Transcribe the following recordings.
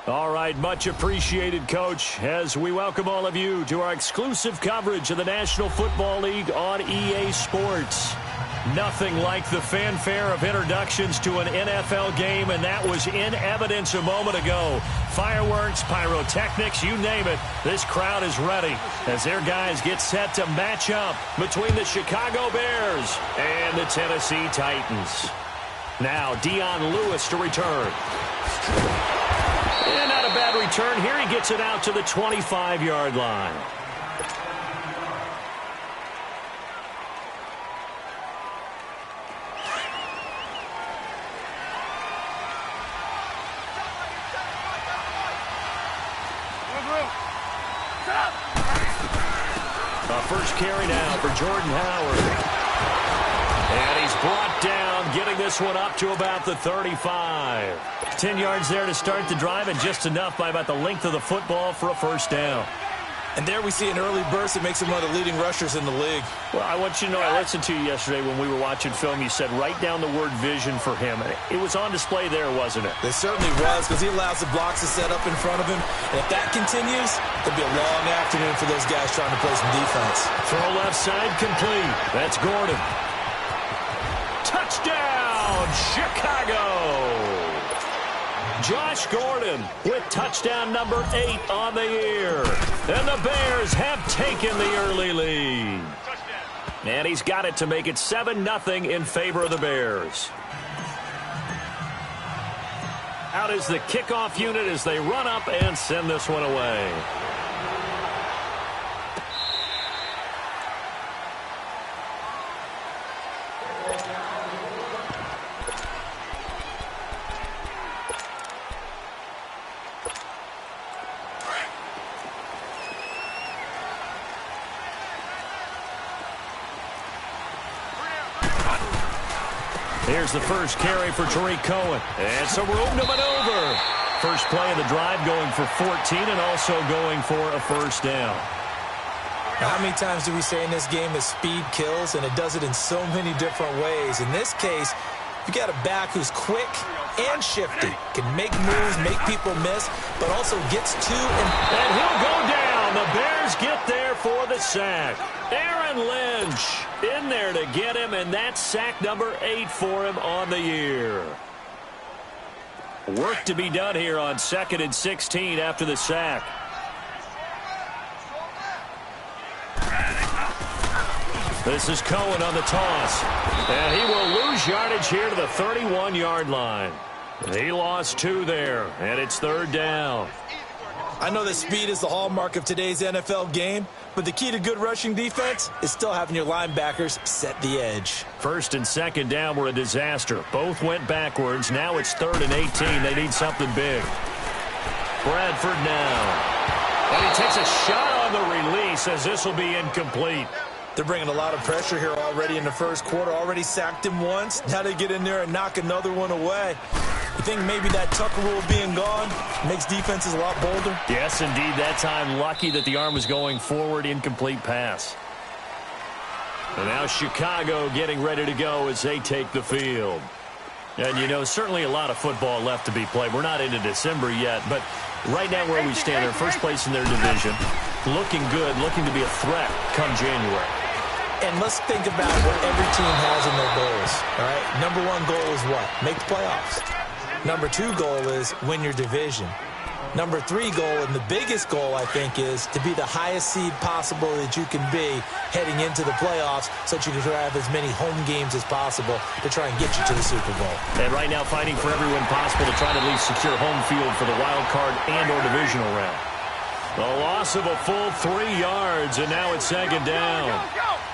All right, much appreciated, Coach, as we welcome all of you to our exclusive coverage of the National Football League on EA Sports. Nothing like the fanfare of introductions to an NFL game, and that was in evidence a moment ago. Fireworks, pyrotechnics, you name it. This crowd is ready as their guys get set to match up between the Chicago Bears and the Tennessee Titans. Now, Dion Lewis to return. And not a bad return here. He gets it out to the 25-yard line. A first carry now for Jordan Howard. And he's brought down, getting this one up to about the 35. 10 yards there to start the drive, and just enough by about the length of the football for a first down. And there we see an early burst that makes him one of the leading rushers in the league. Well, I want you to know, I listened to you yesterday when we were watching film. You said write down the word vision for him. It was on display there, wasn't it? It certainly was, because he allows the blocks to set up in front of him. And if that continues, it'll be a long afternoon for those guys trying to play some defense. Throw left side complete. That's Gordon. Touchdown, Chicago! Josh Gordon with touchdown number 8 on the year. And the Bears have taken the early lead. And he's got it to make it 7-0 in favor of the Bears. Out is the kickoff unit as they run up and send this one away. Here's the first carry for Tariq Cohen. And some room to maneuver. First play of the drive going for 14 and also going for a first down. Now, how many times do we say in this game that speed kills, and it does it in so many different ways? In this case, you got a back who's quick and shifty, can make moves, make people miss, but also gets to and he'll go down. The Bears get there for the sack. Aaron Lynch in there to get him, and that's sack number 8 for him on the year. Work to be done here on 2nd and 16 after the sack. This is Cohen on the toss. And he will lose yardage here to the 31-yard line. He lost 2 there, and it's 3rd down. I know that speed is the hallmark of today's NFL game, but the key to good rushing defense is still having your linebackers set the edge. 1st and 2nd down were a disaster. Both went backwards. Now it's 3rd and 18. They need something big. Bradford now. And he takes a shot on the release as this will be incomplete. They're bringing a lot of pressure here already in the first quarter. Already sacked him once. Now they get in there and knock another one away. You think maybe that Tucker rule being gone makes defenses a lot bolder? Yes, indeed. That time, lucky that the arm was going forward. Incomplete pass. And now Chicago getting ready to go as they take the field. And, you know, certainly a lot of football left to be played. We're not into December yet, but right now where we stand, they're first place in their division. Looking good, looking to be a threat come January. And let's think about what every team has in their goals, all right? Number 1 goal is what? Make the playoffs. Number 2 goal is win your division. Number 3 goal, and the biggest goal, I think, is to be the highest seed possible that you can be heading into the playoffs so that you can have as many home games as possible to try and get you to the Super Bowl. And right now fighting for every win possible to try to at least secure home field for the wild card and or divisional round. The loss of a full 3 yards, and now it's 2nd down.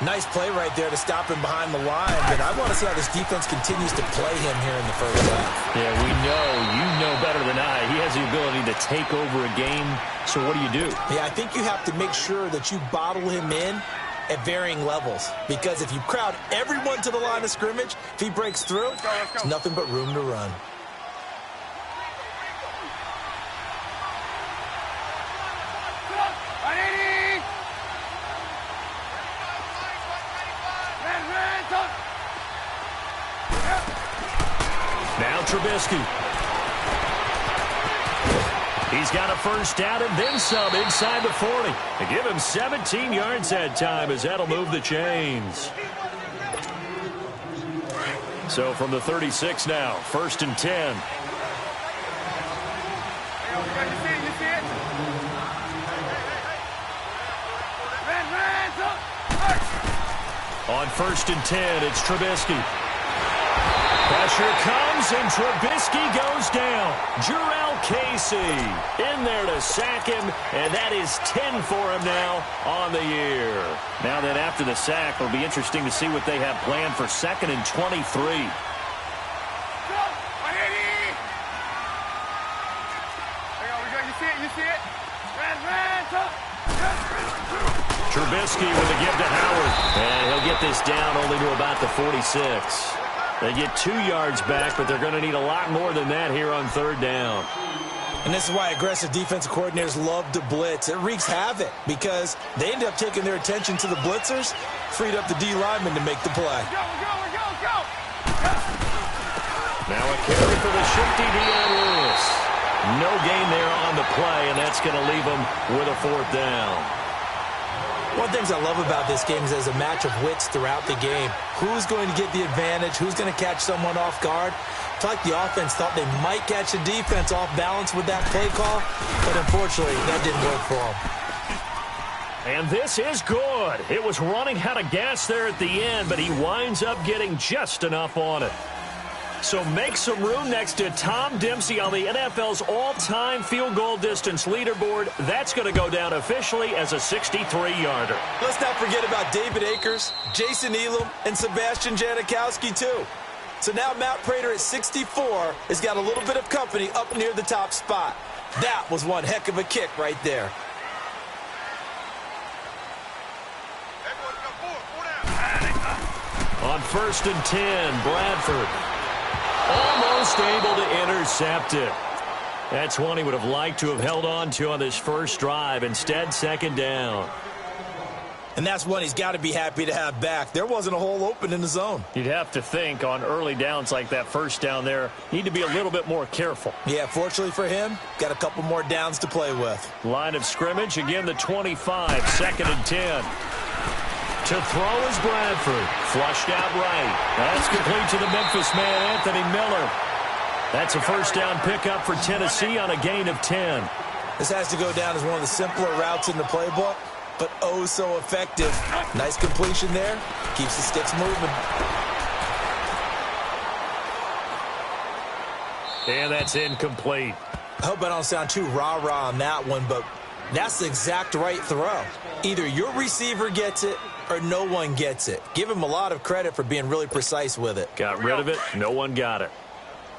Nice play right there to stop him behind the line, but I want to see how this defense continues to play him here in the first half. Yeah, you know better than I. He has the ability to take over a game, so what do? Yeah, I think you have to make sure that you bottle him in at varying levels, because if you crowd everyone to the line of scrimmage, if he breaks through, there's nothing but room to run. Now Trubisky. He's got a first down and then some inside the 40. They give him 17 yards that time as that'll move the chains. So from the 36 now, 1st and 10. On 1st and 10, it's Trubisky. Pressure comes, and Trubisky goes down. Jurrell Casey in there to sack him, and that is 10 for him now on the year. Now then, after the sack, it'll be interesting to see what they have planned for 2nd and 23. Trubisky with a give to Howard, and he'll get this down only to about the 46. They get 2 yards back, but they're going to need a lot more than that here on 3rd down. And this is why aggressive defensive coordinators love to blitz. It wreaks havoc because they end up taking their attention to the blitzers, freed up the D lineman to make the play. Now a carry for the shifty Dion Lewis. No gain there on the play, and that's going to leave them with a 4th down. One of the things I love about this game is there's a match of wits throughout the game. Who's going to get the advantage? Who's going to catch someone off guard? It's like the offense thought they might catch the defense off balance with that play call, but unfortunately, that didn't work for them. And this is good. It was running out of gas there at the end, but he winds up getting just enough on it. So make some room next to Tom Dempsey on the NFL's all-time field goal distance leaderboard. That's going to go down officially as a 63-yarder. Let's not forget about David Akers, Jason Elam, and Sebastian Janikowski, too. So now Matt Prater at 64 has got a little bit of company up near the top spot. That was one heck of a kick right there. On 1st and 10, Bradford. Almost able to intercept it. That's one he would have liked to have held on to on this first drive. Instead, 2nd down. And that's one he's got to be happy to have back. There wasn't a hole open in the zone. You'd have to think on early downs like that first down there, need to be a little bit more careful. Yeah, fortunately for him, got a couple more downs to play with. Line of scrimmage, again the 25, 2nd and 10. To throw is Bradford. Flushed out right. That's complete to the Memphis man, Anthony Miller. That's a first down pickup for Tennessee on a gain of 10. This has to go down as one of the simpler routes in the playbook, but oh so effective. Nice completion there. Keeps the sticks moving. And that's incomplete. I hope I don't sound too rah-rah on that one, but that's the exact right throw. Either your receiver gets it or no one gets it. Give him a lot of credit for being really precise with it. Got rid of it. No one got it.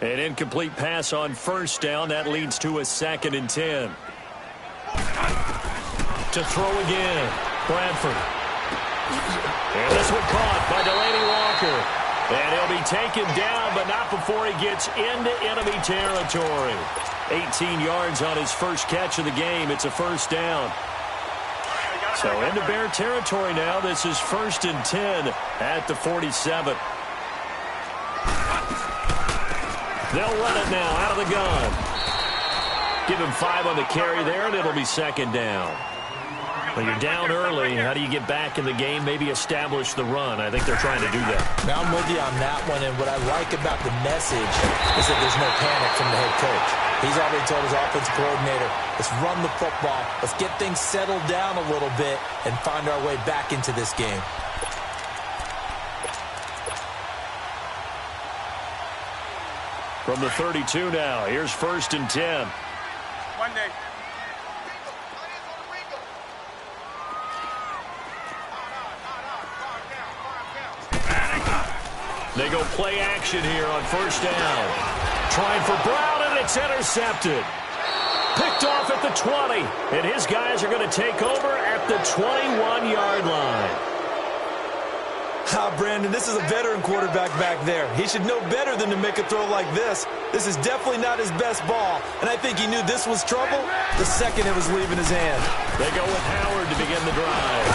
An incomplete pass on first down. That leads to a 2nd and 10. To throw again. Bradford. And this one caught by Delaney Walker. And he'll be taken down, but not before he gets into enemy territory. 18 yards on his first catch of the game. It's a first down. So into Bear territory now. This is 1st and 10 at the 47. They'll run it now out of the gun. Give him 5 on the carry there, and it'll be 2nd down. When you're down early, how do you get back in the game? Maybe establish the run. I think they're trying to do that. Now I'm with you on that one, and what I like about the message is that there's no panic from the head coach. He's already told his offensive coordinator, let's run the football, let's get things settled down a little bit and find our way back into this game. From the 32 now, here's 1st and 10. Monday. They go play action here on first down. Trying for Brown, and it's intercepted. Picked off at the 20, and his guys are going to take over at the 21-yard line. Brandon, this is a veteran quarterback back there. He should know better than to make a throw like this. This is definitely not his best ball, and I think he knew this was trouble the second it was leaving his hand. They go with Howard to begin the drive.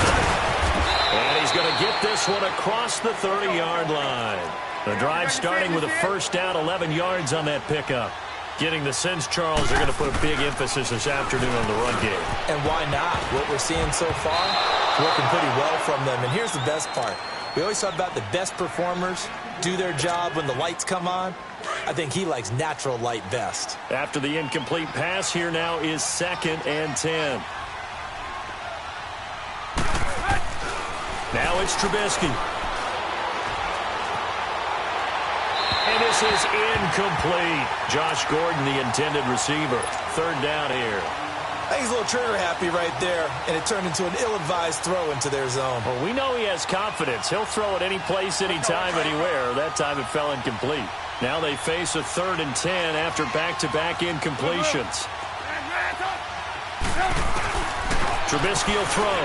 And he's going to get this one across the 30-yard line. The drive starting with a first down, 11 yards on that pickup. Getting the sense, Charles, they're going to put a big emphasis this afternoon on the run game. And why not? What we're seeing so far, working pretty well from them. And here's the best part. We always talk about the best performers do their job when the lights come on. I think he likes natural light best. After the incomplete pass, here now is 2nd and 10. Now it's Trubisky. And this is incomplete. Josh Gordon, the intended receiver. 3rd down here. I think he's a little trigger happy right there, and it turned into an ill-advised throw into their zone. Well, we know he has confidence. He'll throw it any place, anytime, anywhere. That time it fell incomplete. Now they face a 3rd and 10 after back-to-back incompletions. Trubisky will throw.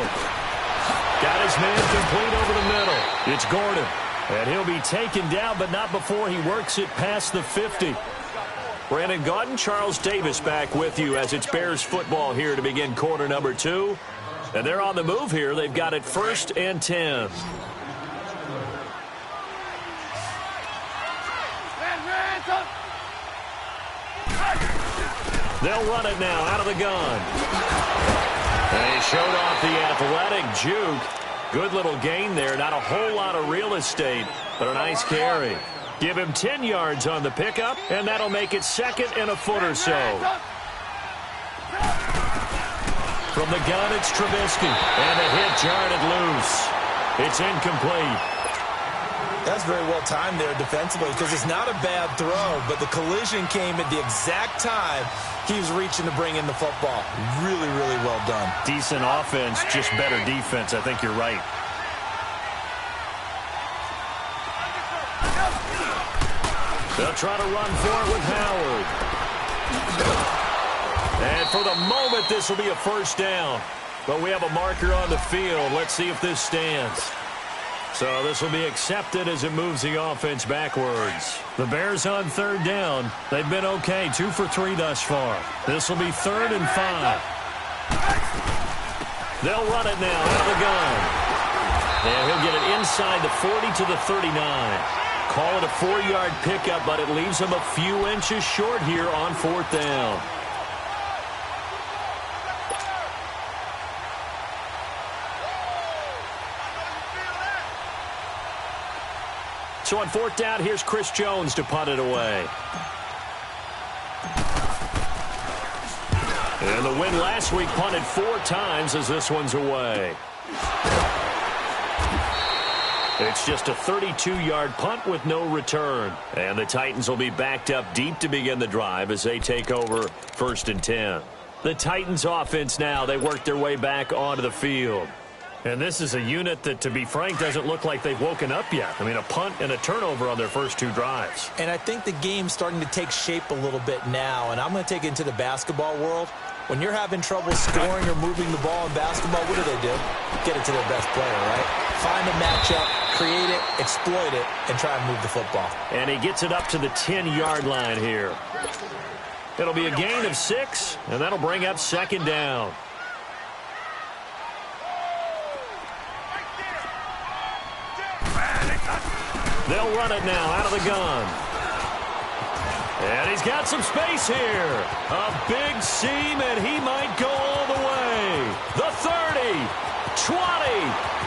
Got his man complete over the middle. It's Gordon. And he'll be taken down, but not before he works it past the 50. Brandon Gaudin, Charles Davis back with you as it's Bears football here to begin quarter number 2. And they're on the move here. They've got it 1st and 10. They'll run it now out of the gun. And he showed off the athletic juke. Good little gain there. Not a whole lot of real estate, but a nice carry. Give him 10 yards on the pickup, and that'll make it 2nd and a foot or so. From the gun, it's Trubisky. And the hit jarred it loose. It's incomplete. That's very well timed there defensively because it's not a bad throw, but the collision came at the exact time he was reaching to bring in the football. Really, really well done. Decent offense, just better defense. I think you're right. They'll try to run for it with Howard. And for the moment, this will be a first down. But we have a marker on the field. Let's see if this stands. So this will be accepted as it moves the offense backwards. The Bears on 3rd down. They've been okay, 2 for 3 thus far. This will be 3rd and 5. They'll run it now out of the gun. inside the 40 to the 39. Call it a 4-yard pickup, but it leaves them a few inches short here on 4th down. So on 4th down, here's Chris Jones to punt it away. And the win last week punted 4 times as this one's away. It's just a 32-yard punt with no return. And the Titans will be backed up deep to begin the drive as they take over 1st and 10. The Titans offense now, they work their way back onto the field. And this is a unit that, to be frank, doesn't look like they've woken up yet. I mean, a punt and a turnover on their first 2 drives. And I think the game's starting to take shape a little bit now. And I'm going to take it into the basketball world. When you're having trouble scoring or moving the ball in basketball, what do? Get it to their best player, right? Find a matchup, create it, exploit it, and try and move the football. And he gets it up to the 10-yard line here. It'll be a gain of 6, and that'll bring up 2nd down. They'll run it now out of the gun. And he's got some space here. A big seam, and he might go all the way. The 30, 20,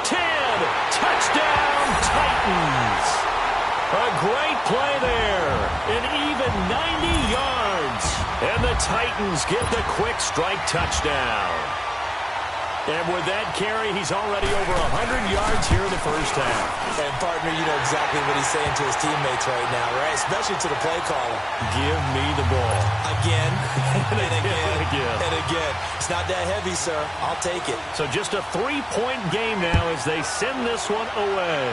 10, touchdown Titans. A great play there. An even 90 yards. And the Titans get the quick strike touchdown. And with that carry, he's already over 100 yards here in the first half. And, partner, you know exactly what he's saying to his teammates right now, right? Especially to the play caller. Give me the ball. Again, and again, and again. And again. It's not that heavy, sir. I'll take it. So just a 3-point game now as they send this one away.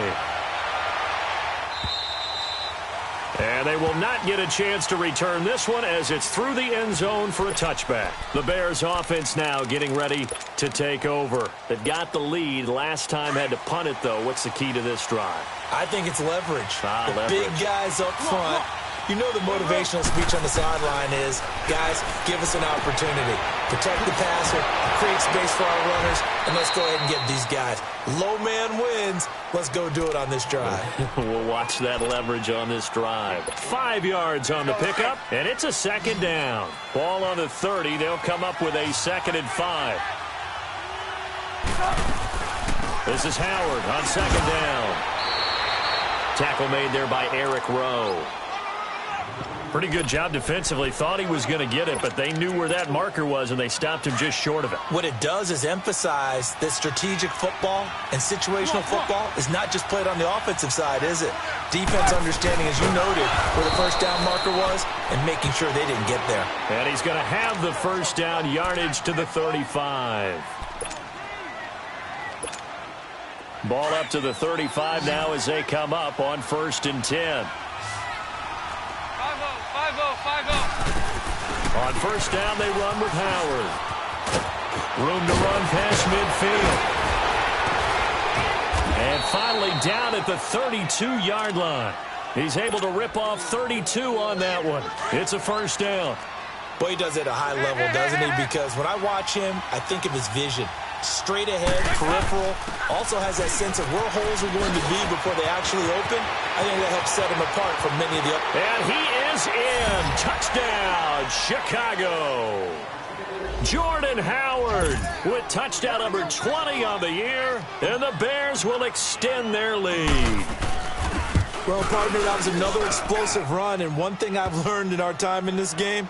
And they will not get a chance to return this one as it's through the end zone for a touchback. The Bears offense now getting ready to take over. They've got the lead. Last time had to punt it, though. What's the key to this drive? I think it's leverage. Leverage. Big guys up front. You know the motivational speech on the sideline is, guys, give us an opportunity. Protect the passer, create space for our runners, and let's go ahead and get these guys. Low man wins. Let's go do it on this drive. We'll watch that leverage on this drive. 5 yards on the pickup, and it's a 2nd down. Ball on the 30. They'll come up with a 2nd and 5. This is Howard on 2nd down. Tackle made there by Eric Rowe. Pretty good job defensively. Thought he was going to get it, but they knew where that marker was, and they stopped him just short of it. What it does is emphasize that strategic football and situational football is not just played on the offensive side, is it? Defense understanding, as you noted, where the first down marker was and making sure they didn't get there. And he's going to have the first down yardage to the 35. Ball up to the 35 now as they come up on 1st and 10. 5-0. On 1st down, they run with Howard. Room to run past midfield. And finally down at the 32-yard line. He's able to rip off 32 on that one. It's a 1st down. Boy, he does it at a high level, doesn't he? Because when I watch him, I think of his vision. Straight ahead, peripheral. Also has that sense of where holes are going to be before they actually open. I think that helps set him apart from many of the other. And he is in. Touchdown, Chicago. Jordan Howard with touchdown number 20 on the year. And the Bears will extend their lead. Well, partner, that was another explosive run. And one thing I've learned in our time in this game,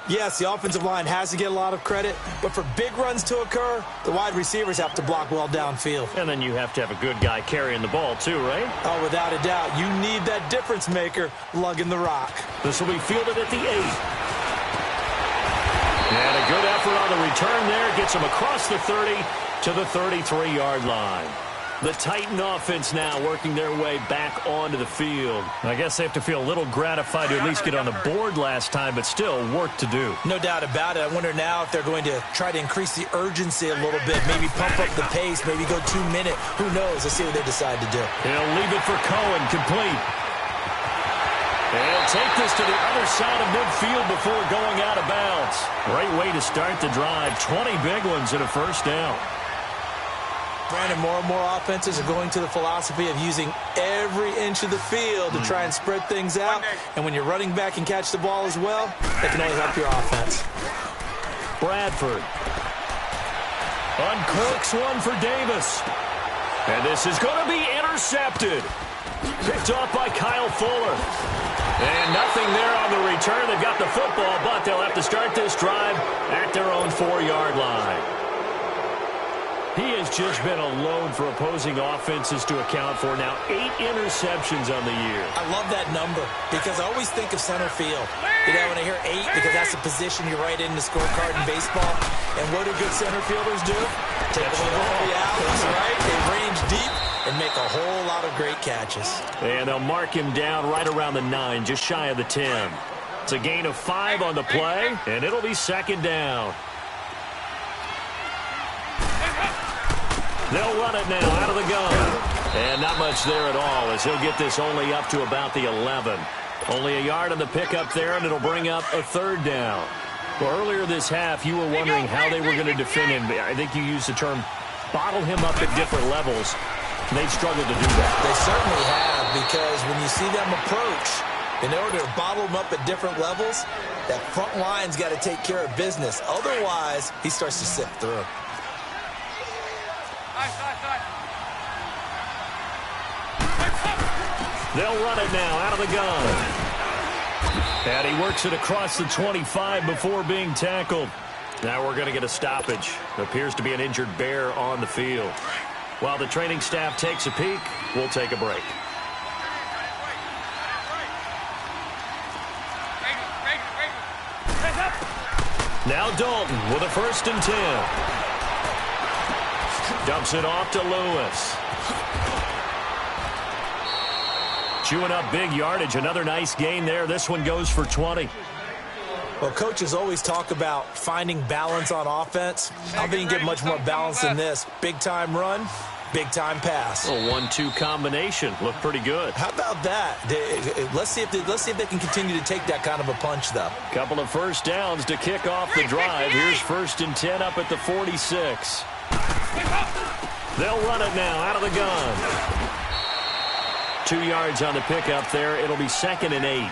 yes, the offensive line has to get a lot of credit, but for big runs to occur, the wide receivers have to block well downfield. And then you have to have a good guy carrying the ball too, right? Oh, without a doubt. You need that difference maker lugging the rock. This will be fielded at the 8. And a good effort on the return there. Gets him across the 30 to the 33-yard line. The Titan offense now working their way back onto the field. I guess they have to feel a little gratified to at least get on the board last time, but still work to do. No doubt about it. I wonder now if they're going to try to increase the urgency a little bit, maybe pump up the pace, maybe go 2 minute. Who knows? Let's see what they decide to do. He'll leave it for Cohen, complete. He'll take this to the other side of midfield before going out of bounds. Great way to start the drive. 20 big ones and a 1st down. Brandon, more and more offenses are going to the philosophy of using every inch of the field to try and spread things out. And when you're running back and catch the ball as well, that can only help your offense. Bradford uncorks one for Davis. And this is going to be intercepted. Picked off by Kyle Fuller. And nothing there on the return. They've got the football, but they'll have to start this drive at their own 4-yard line. He has just been a load for opposing offenses to account for. Now 8 interceptions on the year. I love that number because I always think of center field. You know, when I hear 8, because that's the position you write in the scorecard in baseball. And what do good center fielders do? Take them over all the alleys, right? They range deep and make a whole lot of great catches. And they'll mark him down right around the 9, just shy of the 10. It's a gain of 5 on the play, and it'll be second down. They'll run it now out of the gun. And not much there at all as he'll get this only up to about the 11. Only a yard on the pickup there, and it'll bring up a 3rd down. Well, earlier this half, you were wondering how they were going to defend him. I think you used the term bottle him up at different levels. They've struggled to do that. They certainly have, because when you see them approach, in order to bottle him up at different levels, that front line's got to take care of business. Otherwise, he starts to sift through. They'll run it now out of the gun. And he works it across the 25 before being tackled. Now we're going to get a stoppage. Appears to be an injured Bear on the field. While the training staff takes a peek, we'll take a break. Now Dalton with a 1st and 10. Dumps it off to Lewis. Chewing up big yardage. Another nice gain there. This one goes for 20. Well, coaches always talk about finding balance on offense. I don't think you can get much more balance than this. Big-time run, big-time pass. A 1-2 combination. Looked pretty good. How about that? Let's see if they can continue to take that kind of a punch, though. Couple of first downs to kick off the drive. Here's 1st and 10 up at the 46. They'll run it now out of the gun. 2 yards on the pickup there. It'll be 2nd and 8.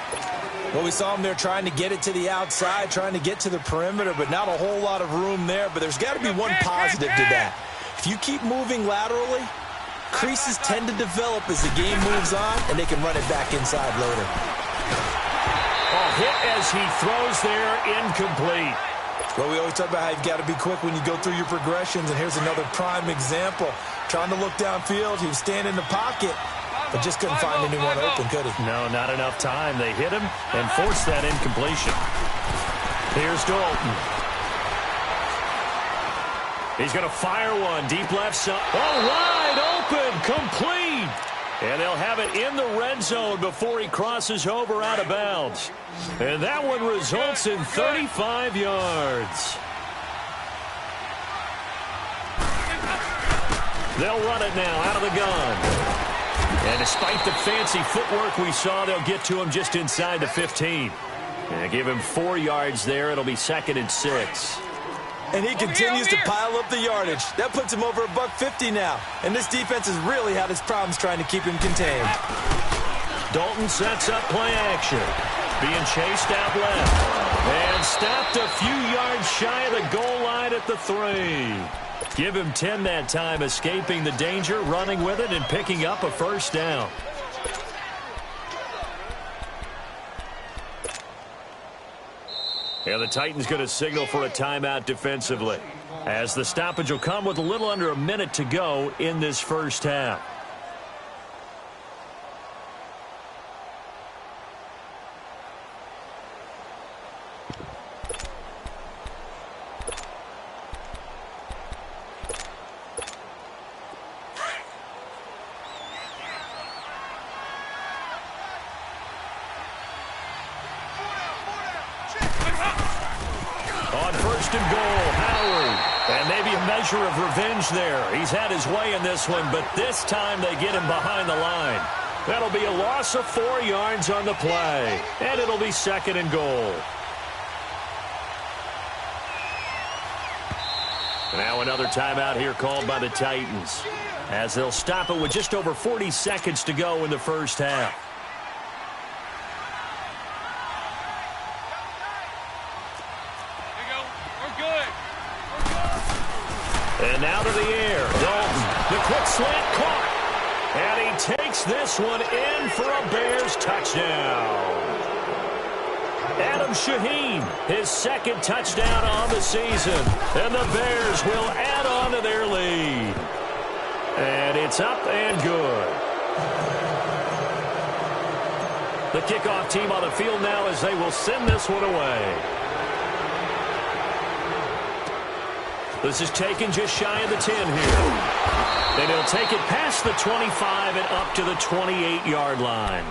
Well, we saw him there trying to get it to the outside, trying to get to the perimeter, but not a whole lot of room there. But there's got to be one positive to that. If you keep moving laterally, creases tend to develop as the game moves on, and they can run it back inside later. A hit as he throws there, incomplete. Well, we always talk about how you've got to be quick when you go through your progressions, and here's another prime example. Trying to look downfield, he was standing in the pocket, but just couldn't find anyone open, could he? No, not enough time. They hit him and forced that incompletion. Here's Dalton. He's going to fire one. Deep left side. Oh, wide open. Complete. And they'll have it in the red zone before he crosses over out of bounds. And that one results in 35 yards. They'll run it now out of the gun. And despite the fancy footwork we saw, they'll get to him just inside the 15. And give him 4 yards there. It'll be 2nd and 6. And he continues to pile up the yardage. That puts him over $150 now. And this defense has really had its problems trying to keep him contained. Dalton sets up play action. Being chased out left. And stopped a few yards shy of the goal line at the 3. Give him 10 that time, escaping the danger, running with it, and picking up a 1st down. And the Titans going to signal for a timeout defensively, as the stoppage will come with a little under a minute to go in this first half. On 1st and goal, Howard. And maybe a measure of revenge there. He's had his way in this one, but this time they get him behind the line. That'll be a loss of 4 yards on the play. And it'll be 2nd and goal. Now another timeout here called by the Titans, as they'll stop it with just over 40 seconds to go in the first half. And now to the air. Dalton, the quick slant caught. And he takes this one in for a Bears touchdown. Adam Shaheen, his second touchdown on the season. And the Bears will add on to their lead. And it's up and good. The kickoff team on the field now as they will send this one away. This is taken just shy of the 10 here. And he'll take it past the 25 and up to the 28-yard line.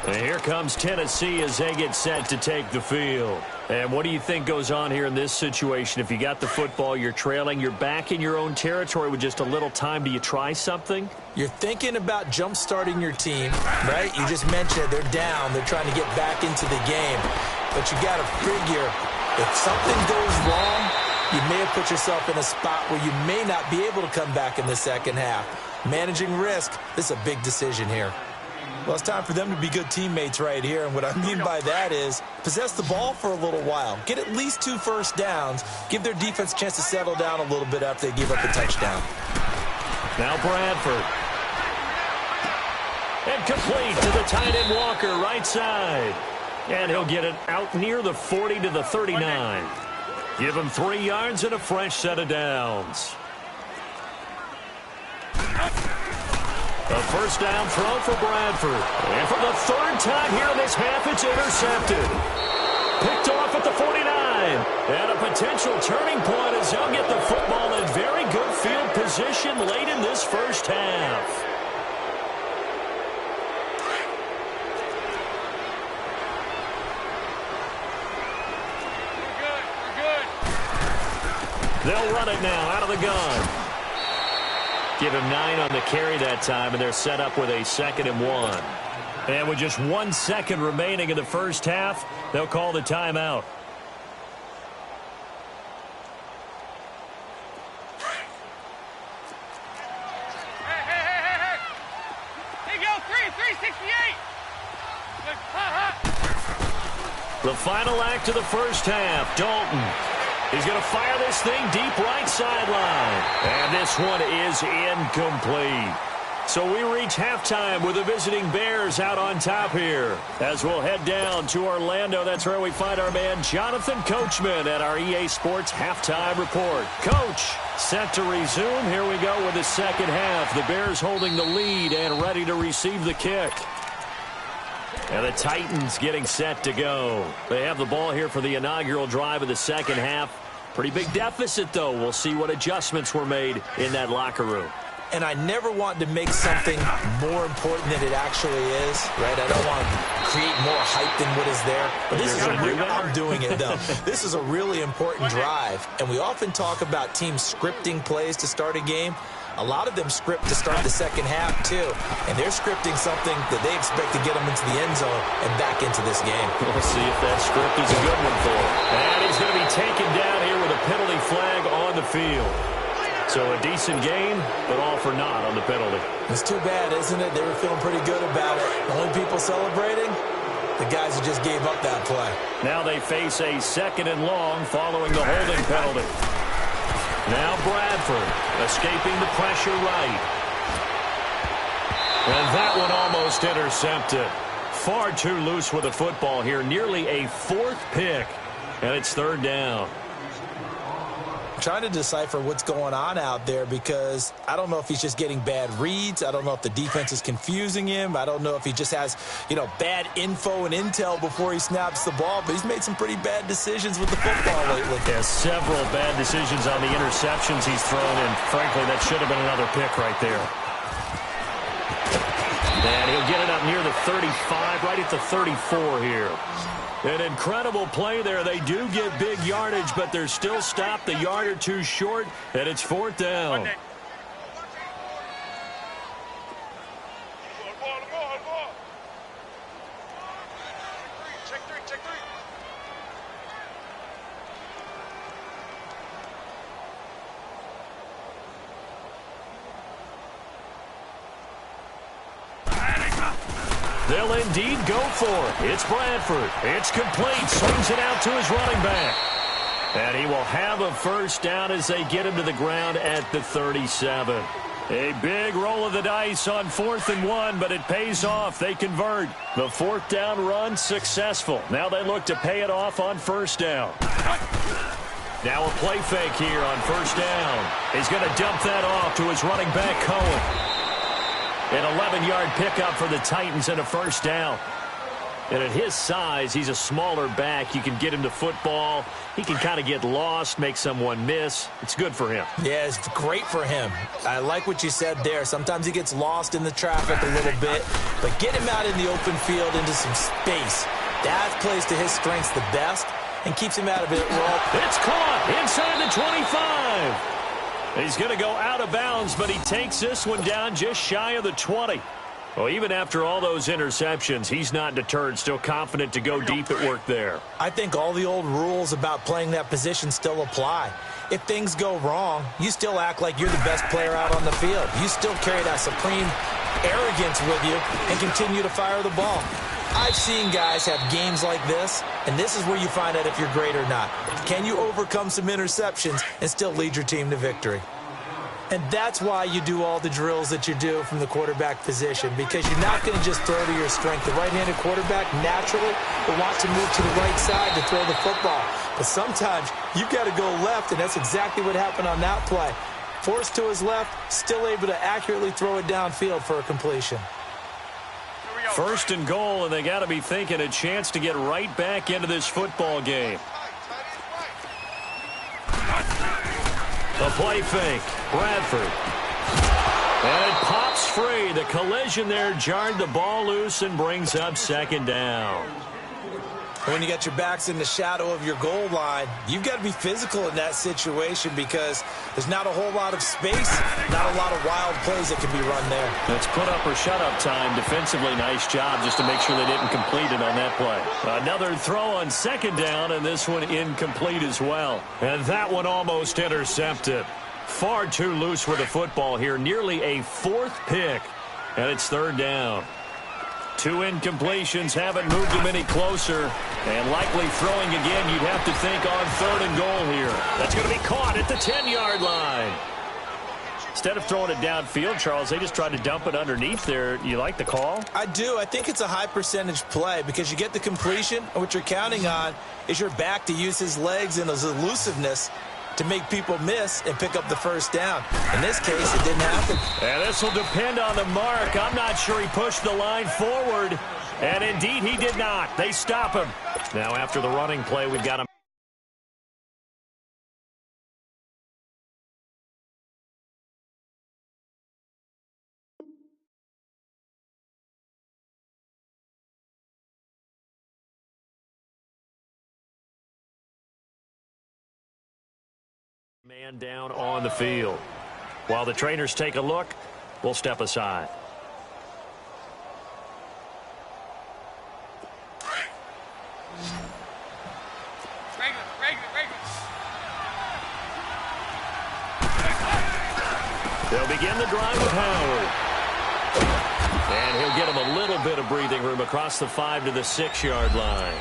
And here comes Tennessee as they get set to take the field. And what do you think goes on here in this situation? If you got the football, you're trailing, you're back in your own territory with just a little time. Do you try something? You're thinking about jump-starting your team, right? You just mentioned they're down. They're trying to get back into the game. But you got to figure if something goes wrong, you may have put yourself in a spot where you may not be able to come back in the second half. Managing risk, this is a big decision here. Well, it's time for them to be good teammates right here, and what I mean by that is possess the ball for a little while. Get at least 2 first downs. Give their defense a chance to settle down a little bit after they give up a touchdown. Now Bradford. And complete to the tight end Walker, right side. And he'll get it out near the 40 to the 39. Give him 3 yards and a fresh set of downs. A first down throw for Bradford. And for the third time here in this half, it's intercepted. Picked off at the 49. And a potential turning point as they'll get the football in very good field position late in this first half. They'll run it now out of the gun. Give him 9 on the carry that time, and they're set up with a 2nd and 1. And with just 1 second remaining in the first half, they'll call the timeout. Hey. There you go, 368. The final act of the first half, Dalton. He's going to fire this thing deep right sideline. And this one is incomplete. So we reach halftime with the visiting Bears out on top here. As we'll head down to Orlando, that's where we find our man Jonathan Coachman at our EA Sports Halftime Report. Coach, set to resume. Here we go with the second half. The Bears holding the lead and ready to receive the kick. And the Titans getting set to go. They have the ball here for the inaugural drive of the second half. Pretty big deficit, though. We'll see what adjustments were made in that locker room. And I never want to make something more important than it actually is, right? I don't want to create more hype than what is there. But this is I'm doing it, though. This is a really important drive. And we often talk about teams scripting plays to start a game. A lot of them script to start the second half, too. And they're scripting something that they expect to get them into the end zone and back into this game. We'll see if that script is a good one for him. And he's going to be taken down here with a penalty flag on the field. So a decent game, but all for naught on the penalty. It's too bad, isn't it? They were feeling pretty good about it. The only people celebrating, the guys who just gave up that play. Now they face a 2nd and long following the holding penalty. Now Bradford escaping the pressure right. And that one almost intercepted. Far too loose with the football here. Nearly a 4th pick. And it's 3rd down. Trying to decipher what's going on out there because I don't know if he's just getting bad reads. I don't know if the defense is confusing him. I don't know if he just has, bad info and intel before he snaps the ball. But he's made some pretty bad decisions with the football lately. Yeah, several bad decisions on the interceptions he's thrown, and frankly, that should have been another pick right there. And he'll get it up near the 35, right at the 34 here. An incredible play there. They do get big yardage, but they're still stopped a yard or two short, and it's 4th down. They'll indeed go for it. It's Bradford. It's complete. Swings it out to his running back. And he will have a first down as they get him to the ground at the 37. A big roll of the dice on 4th and 1, but it pays off. They convert. The 4th down run successful. Now they look to pay it off on 1st down. Now a play fake here on 1st down. He's going to dump that off to his running back, Cohen. An 11-yard pickup for the Titans and a 1st down. And at his size, he's a smaller back. You can get him to football. He can kind of get lost, make someone miss. It's good for him. Yeah, it's great for him. I like what you said there. Sometimes he gets lost in the traffic a little bit. But get him out in the open field into some space. That plays to his strengths the best and keeps him out of it. It's caught inside the 25. He's going to go out of bounds, but he takes this one down just shy of the 20. Well, even after all those interceptions, he's not deterred, still confident to go deep at work there. I think all the old rules about playing that position still apply. If things go wrong, you still act like you're the best player out on the field. You still carry that supreme arrogance with you and continue to fire the ball. I've seen guys have games like this, and this is where you find out if you're great or not. Can you overcome some interceptions and still lead your team to victory? And that's why you do all the drills that you do from the quarterback position, because you're not going to just throw to your strength. The right-handed quarterback naturally will want to move to the right side to throw the football. But sometimes you've got to go left, and that's exactly what happened on that play. Forced to his left, still able to accurately throw it downfield for a completion. 1st and goal, and they got to be thinking a chance to get right back into this football game. The play fake. Bradford. And it pops free. The collision there jarred the ball loose and brings up 2nd down. When you got your backs in the shadow of your goal line, you've got to be physical in that situation because there's not a whole lot of space, not a lot of wild plays that can be run there. That's put up or shut up time. Defensively, nice job just to make sure they didn't complete it on that play. Another throw on 2nd down, and this one incomplete as well. And that one almost intercepted. Far too loose with the football here. Nearly a 4th pick, and it's 3rd down. 2 incompletions haven't moved him any closer. And likely throwing again, you'd have to think on 3rd and goal here. That's going to be caught at the 10-yard line. Instead of throwing it downfield, Charles, they just tried to dump it underneath there. You like the call? I do. I think it's a high percentage play because you get the completion, and what you're counting on is your back to use his legs and his elusiveness to make people miss and pick up the 1st down. In this case, it didn't happen. And this will depend on the mark. I'm not sure he pushed the line forward. And indeed, he did not. They stop him. Now, after the running play, we've got him. Man down on the field. While the trainers take a look, we'll step aside. They'll begin the drive with Howard. And he'll get him a little bit of breathing room across the 5 to the 6-yard line.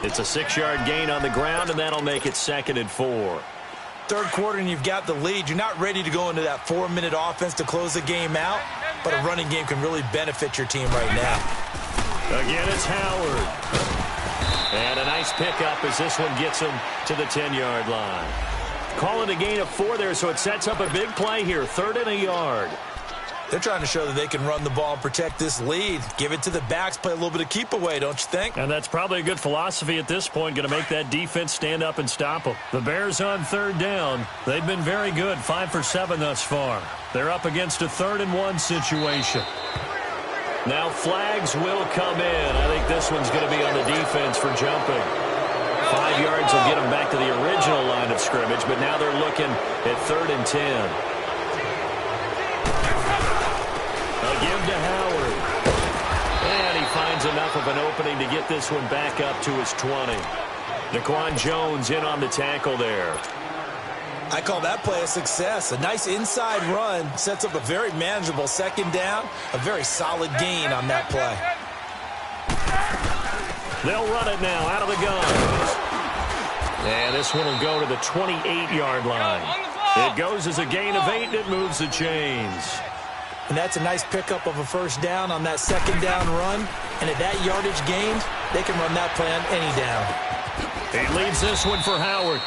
It's a 6-yard gain on the ground, and that'll make it 2nd and 4. 3rd quarter and you've got the lead. You're not ready to go into that 4-minute offense to close the game out, but a running game can really benefit your team right now. Again, it's Howard. And a nice pickup as this one gets him to the 10-yard line. Call it a gain of 4 there, so it sets up a big play here. 3rd and a yard. They're trying to show that they can run the ball and protect this lead. Give it to the backs, play a little bit of keep away, don't you think? And that's probably a good philosophy at this point, going to make that defense stand up and stop them. The Bears on 3rd down. They've been very good, 5 for 7 thus far. They're up against a 3rd and 1 situation. Now flags will come in. I think this one's going to be on the defense for jumping. 5 yards will get them back to the original line of scrimmage, but now they're looking at 3rd and 10. A give to Howard. And he finds enough of an opening to get this one back up to his 20. Daquan Jones in on the tackle there. I call that play a success. A nice inside run sets up a very manageable 2nd down. A very solid gain on that play. They'll run it now out of the gun. And this one will go to the 28-yard line. It goes as a gain of 8, and it moves the chains. And that's a nice pickup of a first down on that second down run. And at that yardage gained, they can run that play on any down. He leaves this one for Howard.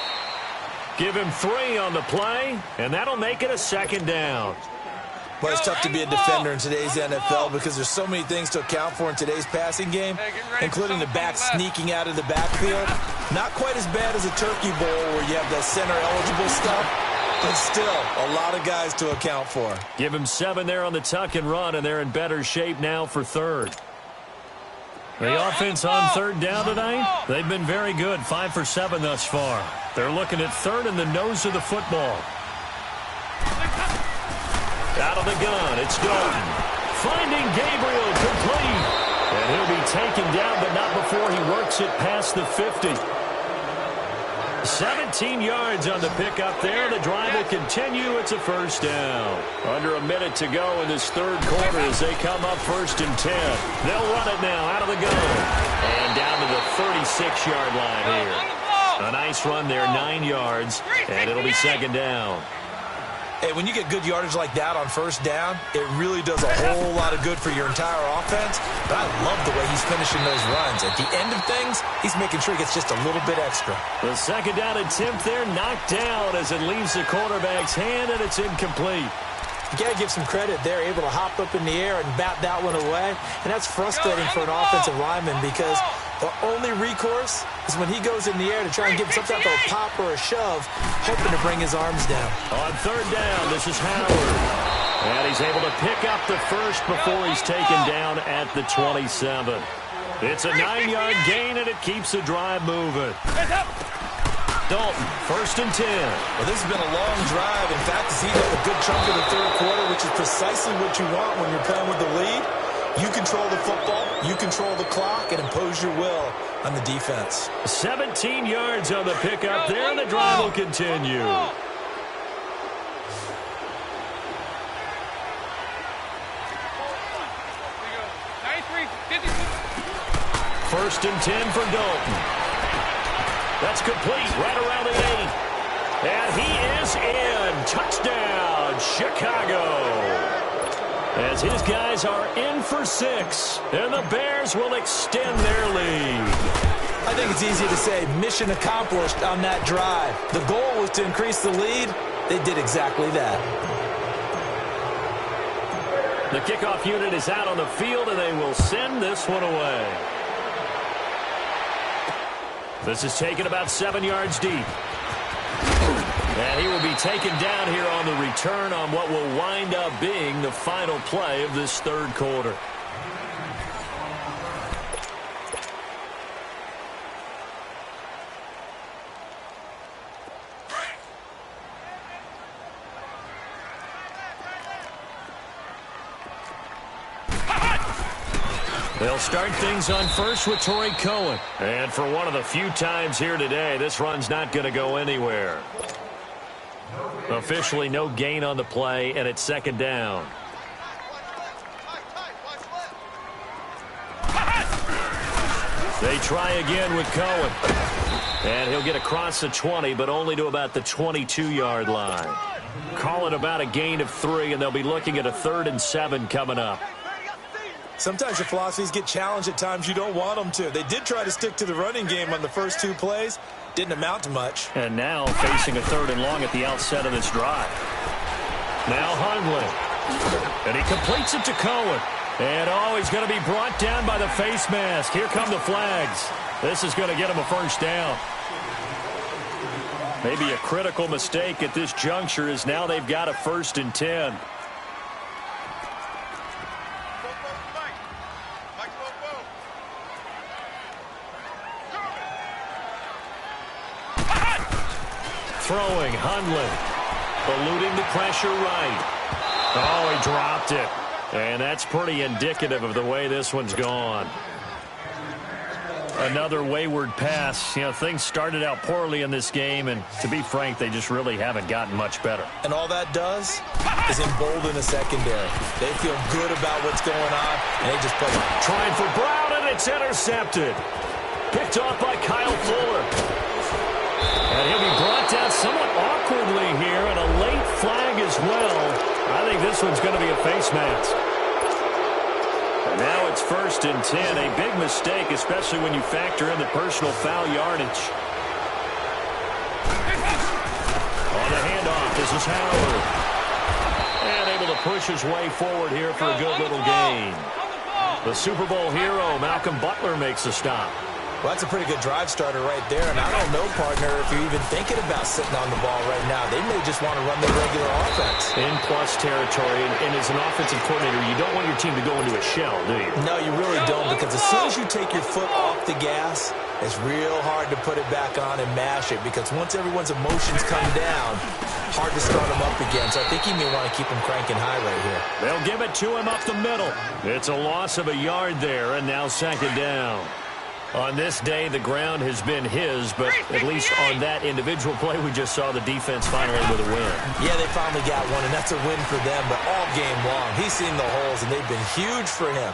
Give him 3 on the play, and that'll make it a second down. Well, it's tough to be a defender in today's NFL because there's so many things to account for in today's passing game, including the back sneaking out of the backfield. Not quite as bad as a turkey bowl where you have that center-eligible stuff, but still a lot of guys to account for. Give him 7 there on the tuck and run, and they're in better shape now for third. The offense on third down tonight, they've been very good, 5 for 7 thus far. They're looking at third in the nose of the football. Out of the gun, it's Dalton. Finding Gabriel, complete. And he'll be taken down, but not before he works it past the 50. 17 yards on the pickup there. The drive will continue. It's a first down. Under a minute to go in this third quarter as they come up 1st and 10. They'll run it now out of the gun. And down to the 36-yard line here. A nice run there, 9 yards, and it'll be second down. Hey, when you get good yardage like that on first down, it really does a whole lot of good for your entire offense. But I love the way he's finishing those runs. At the end of things, he's making sure he gets just a little bit extra. The second down attempt there knocked down as it leaves the quarterback's hand, and it's incomplete. You got to give some credit. They're able to hop up in the air and bat that one away. And that's frustrating for an offensive lineman because the only recourse is when he goes in the air to try and give some type of a pop or a shove, hoping to bring his arms down. On third down, this is Howard. And he's able to pick up the first before he's taken down at the 27. It's a 9-yard gain, and it keeps the drive moving. Dalton, 1st and 10. Well, this has been a long drive. In fact, it's eaten up a good chunk of the third quarter, which is precisely what you want when you're playing with the lead. You control the football, you control the clock, and impose your will on the defense. 17 yards on the pickup there, and the drive will continue. First and 10 for Dalton. That's complete right around the 8. And he is in. Touchdown, Chicago. As his guys are in for 6, and the Bears will extend their lead. I think it's easy to say mission accomplished on that drive. The goal was to increase the lead. They did exactly that. The kickoff unit is out on the field, and they will send this one away. This is taken about 7 yards deep. And he will be taken down here on the return on what will wind up being the final play of this third quarter. They'll start things on first with Torrey Cohen. And for one of the few times here today, this run's not going to go anywhere. Officially no gain on the play, and it's second down. They try again with Cohen. And he'll get across the 20, but only to about the 22-yard line. Call it about a gain of 3, and they'll be looking at a 3rd and 7 coming up. Sometimes your philosophies get challenged at times you don't want them to. They did try to stick to the running game on the first 2 plays. Didn't amount to much. And now facing a 3rd and long at the outset of this drive. Now Hundley. And he completes it to Cohen. And he's going to be brought down by the face mask. Here come the flags. This is going to get him a first down. Maybe a critical mistake at this juncture is now they've got a 1st and 10. Throwing, Hundley, eluding the pressure right. Oh, he dropped it. And that's pretty indicative of the way this one's gone. Another wayward pass. You know, things started out poorly in this game, and to be frank, they just really haven't gotten much better. And all that does is embolden the secondary. They feel good about what's going on, and they just play. Trying for Brown, and it's intercepted. Picked off by Kyle Fuller. And he'll be brought down somewhat awkwardly here, and a late flag as well. I think this one's going to be a face mask. And now it's 1st and 10. A big mistake, especially when you factor in the personal foul yardage. On the handoff, this is Howard. And able to push his way forward here for a good little gain. The Super Bowl hero, Malcolm Butler, makes a stop. Well, that's a pretty good drive starter right there, and I don't know, partner, if you're even thinking about sitting on the ball right now. They may just want to run their regular offense. In plus territory, and as an offensive coordinator, you don't want your team to go into a shell, do you? No, you really don't, because as soon as you take your foot off the gas, it's real hard to put it back on and mash it, because once everyone's emotions come down, hard to start them up again. So I think he may want to keep them cranking high right here. They'll give it to him up the middle. It's a loss of a yard there, and now 2nd down. On this day, the ground has been his, but at least on that individual play, we just saw the defense finally with a win. Yeah, they finally got one, and that's a win for them, but all game long, he's seen the holes, and they've been huge for him.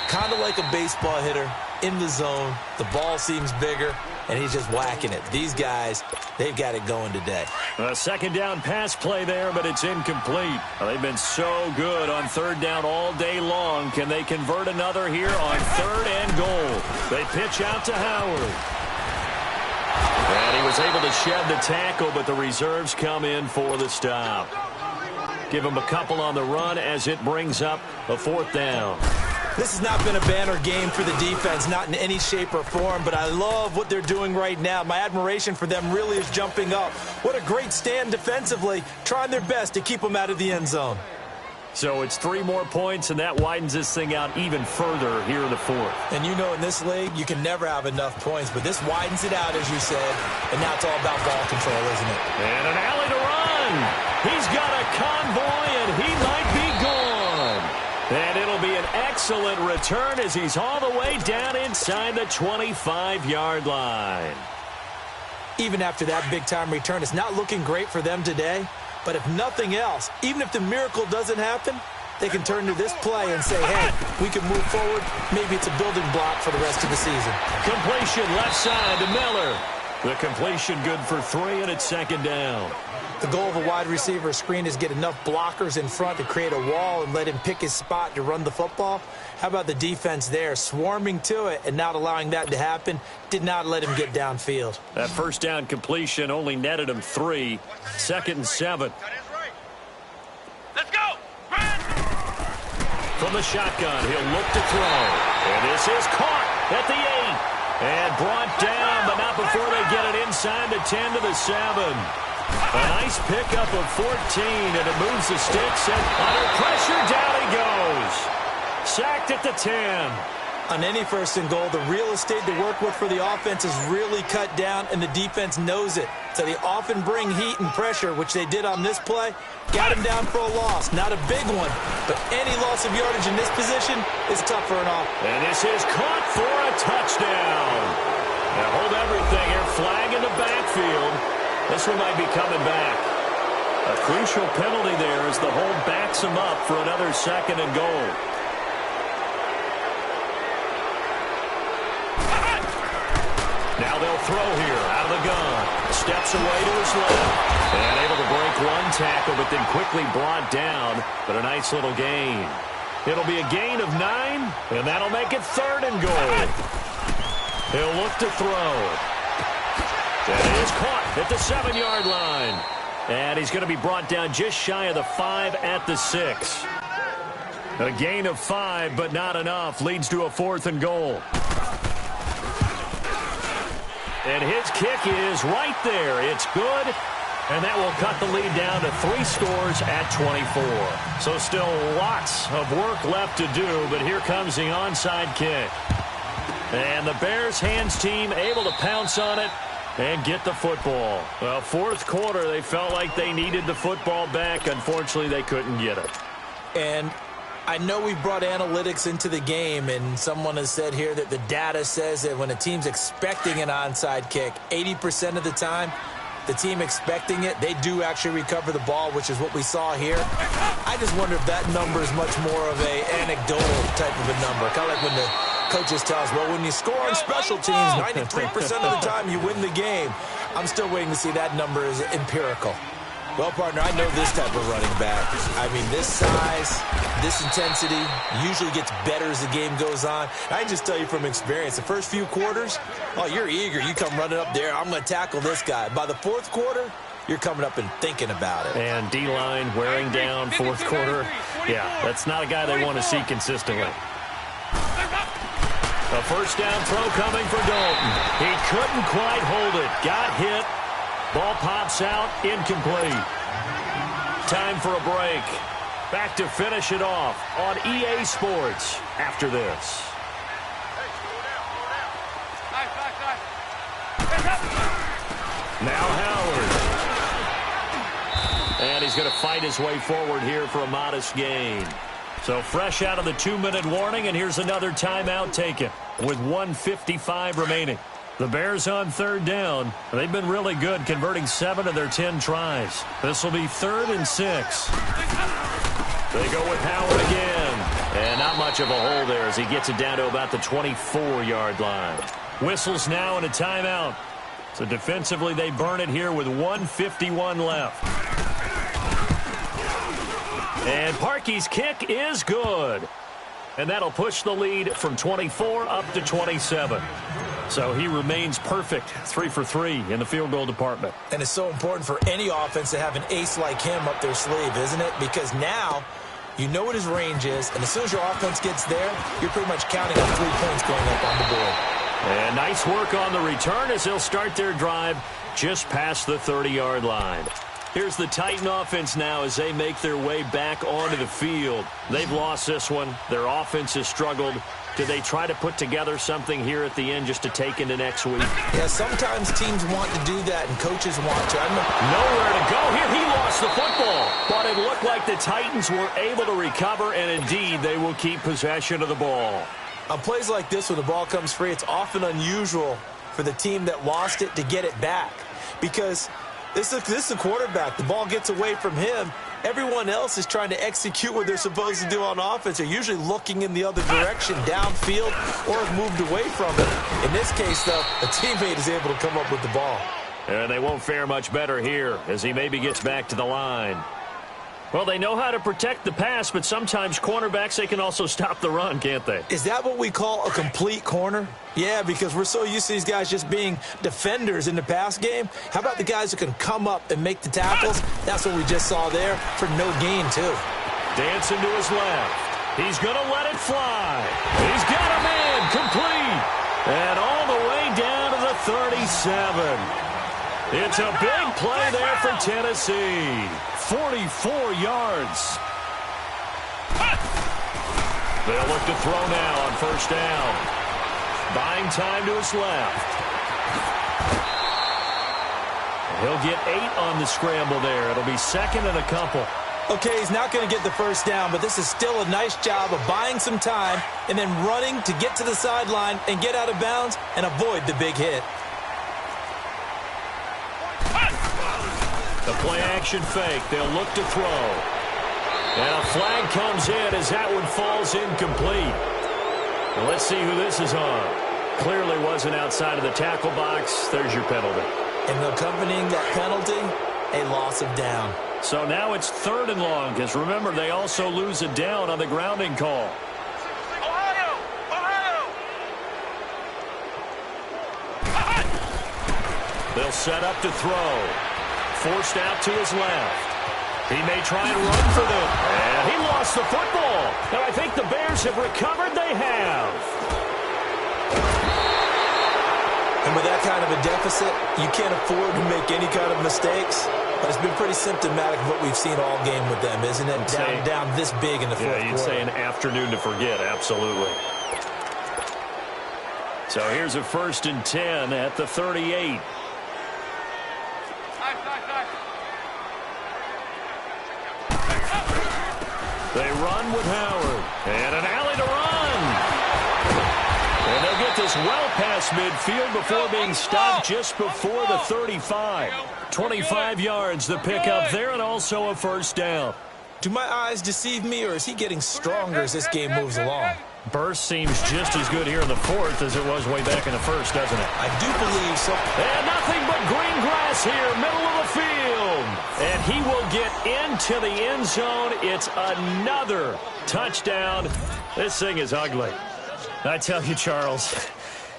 Kind of like a baseball hitter, in the zone, the ball seems bigger, and he's just whacking it. These guys, they've got it going today. A 2nd down pass play there, but it's incomplete. They've been so good on 3rd down all day long. Can they convert another here on 3rd and goal? They pitch out to Howard. And he was able to shed the tackle, but the reserves come in for the stop. Give him a couple on the run as it brings up a 4th down. This has not been a banner game for the defense, not in any shape or form, but I love what they're doing right now. My admiration for them really is jumping up. What a great stand defensively, trying their best to keep them out of the end zone. So it's 3 more points, and that widens this thing out even further here in the 4th. And you know in this league, you can never have enough points, but this widens it out, as you said, and now it's all about ball control, isn't it? And an alley to run. He's got a convoy, and he might be gone. And it'll be an excellent return as he's all the way down inside the 25-yard line. Even after that big-time return, it's not looking great for them today. But if nothing else, even if the miracle doesn't happen, they can turn to this play and say, hey, we can move forward. Maybe it's a building block for the rest of the season. Completion left side to Miller. The completion good for 3, and it's 2nd down. The goal of a wide receiver screen is get enough blockers in front to create a wall and let him pick his spot to run the football. How about the defense there, swarming to it and not allowing that to happen? Did not let him get downfield. That 1st down completion only netted him 3. 2nd and 7. Let's go! From the shotgun, he'll look to throw. And this is caught at the 8. And brought down, but not before they get it inside the 10 to the 7. A nice pickup of 14, and it moves the sticks, and under pressure, down he goes. Sacked at the 10. On any 1st and goal, the real estate to work with for the offense is really cut down, and the defense knows it. So they often bring heat and pressure, which they did on this play. Got him down for a loss. Not a big one, but any loss of yardage in this position is tough for an offense. And this is caught for a touchdown. Now hold everything here. Flag in the backfield. This one might be coming back. A crucial penalty there as the hold backs him up for another 2nd and goal. Now they'll throw here out of the gun. Steps away to his left. And able to break one tackle, but then quickly brought down. But a nice little gain. It'll be a gain of 9, and that'll make it 3rd and goal. He'll look to throw. And it is caught at the 7-yard line. And he's going to be brought down just shy of the 5 at the 6. A gain of 5, but not enough. Leads to a 4th and goal. And his kick is right there. It's good. And that will cut the lead down to 3 scores at 24. So still lots of work left to do, but here comes the onside kick. And the Bears hands team able to pounce on it and get the football. Well, 4th quarter, they felt like they needed the football back. Unfortunately, they couldn't get it. And I know we brought analytics into the game, and someone has said here that the data says that when a team's expecting an onside kick, 80% of the time, the team expecting it, they do actually recover the ball, which is what we saw here. I just wonder if that number is much more of a anecdotal type of a number, kind of like when the Coaches tell us, well, when you score on special teams, 93% of the time you win the game. I'm still waiting to see that number is empirical. Well, partner, I know this type of running back. I mean, this size, this intensity usually gets better as the game goes on. I can just tell you from experience, the first few quarters, oh, you're eager. You come running up there, I'm going to tackle this guy. By the fourth quarter, you're coming up and thinking about it. And D-line wearing down fourth quarter. Yeah, that's not a guy they want to see consistently. A first down throw coming for Dalton. He couldn't quite hold it. Got hit. Ball pops out, incomplete. Time for a break. Back to finish it off on EA Sports after this. Now Howard. And he's going to fight his way forward here for a modest gain. So fresh out of the 2-minute warning, and here's another timeout taken with 1:55 remaining. The Bears on third down. They've been really good, converting 7 of their 10 tries. This will be 3rd and 6. They go with Howard again. And not much of a hole there as he gets it down to about the 24-yard line. Whistles now and a timeout. So defensively, they burn it here with 1:51 left. And Parkey's kick is good. And that'll push the lead from 24 up to 27. So he remains perfect, 3 for 3 in the field goal department. And it's so important for any offense to have an ace like him up their sleeve, isn't it? Because now you know what his range is, and as soon as your offense gets there, you're pretty much counting on 3 points going up on the board. And nice work on the return as they'll start their drive just past the 30-yard line. Here's the Titan offense now as they make their way back onto the field. They've lost this one. Their offense has struggled. Do they try to put together something here at the end just to take into next week? Yeah, sometimes teams want to do that and coaches want to. Nowhere to go here. He lost the football. But it looked like the Titans were able to recover, and indeed they will keep possession of the ball. On plays like this, when the ball comes free, it's often unusual for the team that lost it to get it back. Because this is a quarterback. The ball gets away from him. Everyone else is trying to execute what they're supposed to do on offense. They're usually looking in the other direction, downfield, or have moved away from it. In this case, though, a teammate is able to come up with the ball. And they won't fare much better here as he maybe gets back to the line. Well, they know how to protect the pass, but sometimes cornerbacks, they can also stop the run, can't they? Is that what we call a complete corner? Yeah, because we're so used to these guys just being defenders in the pass game. How about the guys who can come up and make the tackles? That's what we just saw there for no gain, too. Dancing to his left. He's going to let it fly. He's got a man complete. And all the way down to the 37. It's a big play there for Tennessee. 44 yards. They'll look to throw now on first down. Buying time to his left. He'll get 8 on the scramble there. It'll be 2nd and a couple. Okay, he's not going to get the first down, but this is still a nice job of buying some time and then running to get to the sideline and get out of bounds and avoid the big hit. The play-action fake. They'll look to throw. And a flag comes in as that one falls incomplete. Well, let's see who this is on. Clearly wasn't outside of the tackle box. There's your penalty. And accompanying that penalty, a loss of down. So now it's 3rd and long, because remember, they also lose a down on the grounding call. Ohio! They'll set up to throw. Forced out to his left. He may try and run for them. And he lost the football. And I think the Bears have recovered. They have. And with that kind of a deficit, you can't afford to make any kind of mistakes. But it's been pretty symptomatic of what we've seen all game with them, isn't it? Down this big in the fourth quarter. You'd say an afternoon to forget, absolutely. So here's a 1st and 10 at the 38. They run with Howard. And an alley to run. And they'll get this well past midfield before being stopped just before the 35. 25 yards the pickup there, and also a first down. Do my eyes deceive me, or is he getting stronger as this game moves along? Burst seems just as good here in the fourth as it was way back in the first, doesn't it? I do believe so. And nothing but green grass here, middle of the field. And he will get into the end zone. It's another touchdown. This thing is ugly. I tell you, Charles,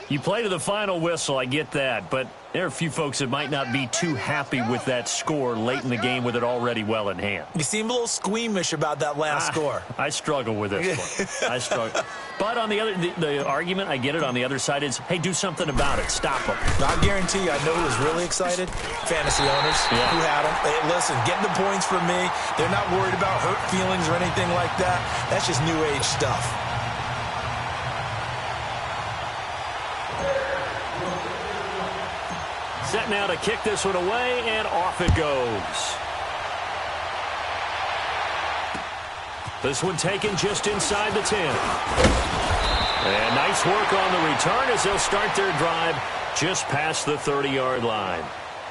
you play to the final whistle, I get that, but there are a few folks that might not be too happy with that score late in the game with it already well in hand. You seem a little squeamish about that last score. I struggle with this one. I struggle. But on the argument, I get it, on the other side is, hey, do something about it. Stop them. I guarantee you, I know who was really excited. Fantasy owners who had them. Hey, listen, getting the points from me. They're not worried about hurt feelings or anything like that. That's just new age stuff. Set now to kick this one away, and off it goes. This one taken just inside the 10. And nice work on the return as they'll start their drive just past the 30-yard line.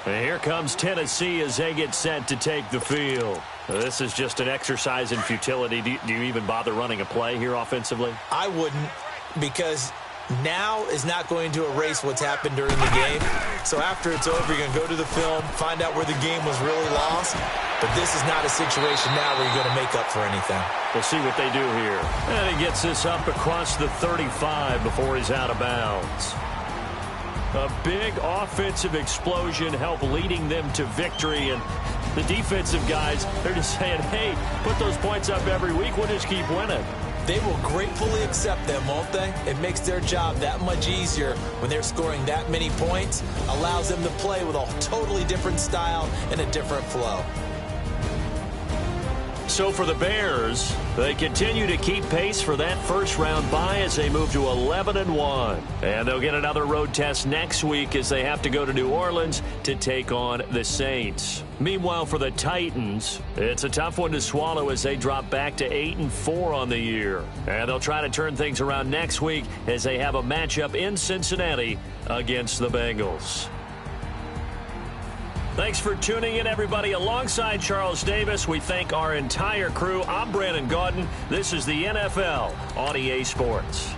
And here comes Tennessee as they get set to take the field. This is just an exercise in futility. Do you even bother running a play here offensively? I wouldn't, because now is not going to erase what's happened during the game. So after it's over, you're going to go to the film, find out where the game was really lost. But this is not a situation now where you're going to make up for anything. We'll see what they do here. And he gets this up across the 35 before he's out of bounds. A big offensive explosion helped leading them to victory. And the defensive guys, they're just saying, hey, put those points up every week. We'll just keep winning. They will gratefully accept them, won't they? It makes their job that much easier when they're scoring that many points. Allows them to play with a totally different style and a different flow. So for the Bears, they continue to keep pace for that first-round bye as they move to 11-1. And they'll get another road test next week as they have to go to New Orleans to take on the Saints. Meanwhile, for the Titans, it's a tough one to swallow as they drop back to 8-4 on the year. And they'll try to turn things around next week as they have a matchup in Cincinnati against the Bengals. Thanks for tuning in, everybody. Alongside Charles Davis, we thank our entire crew. I'm Brandon Gaudin. This is the NFL on EA Sports.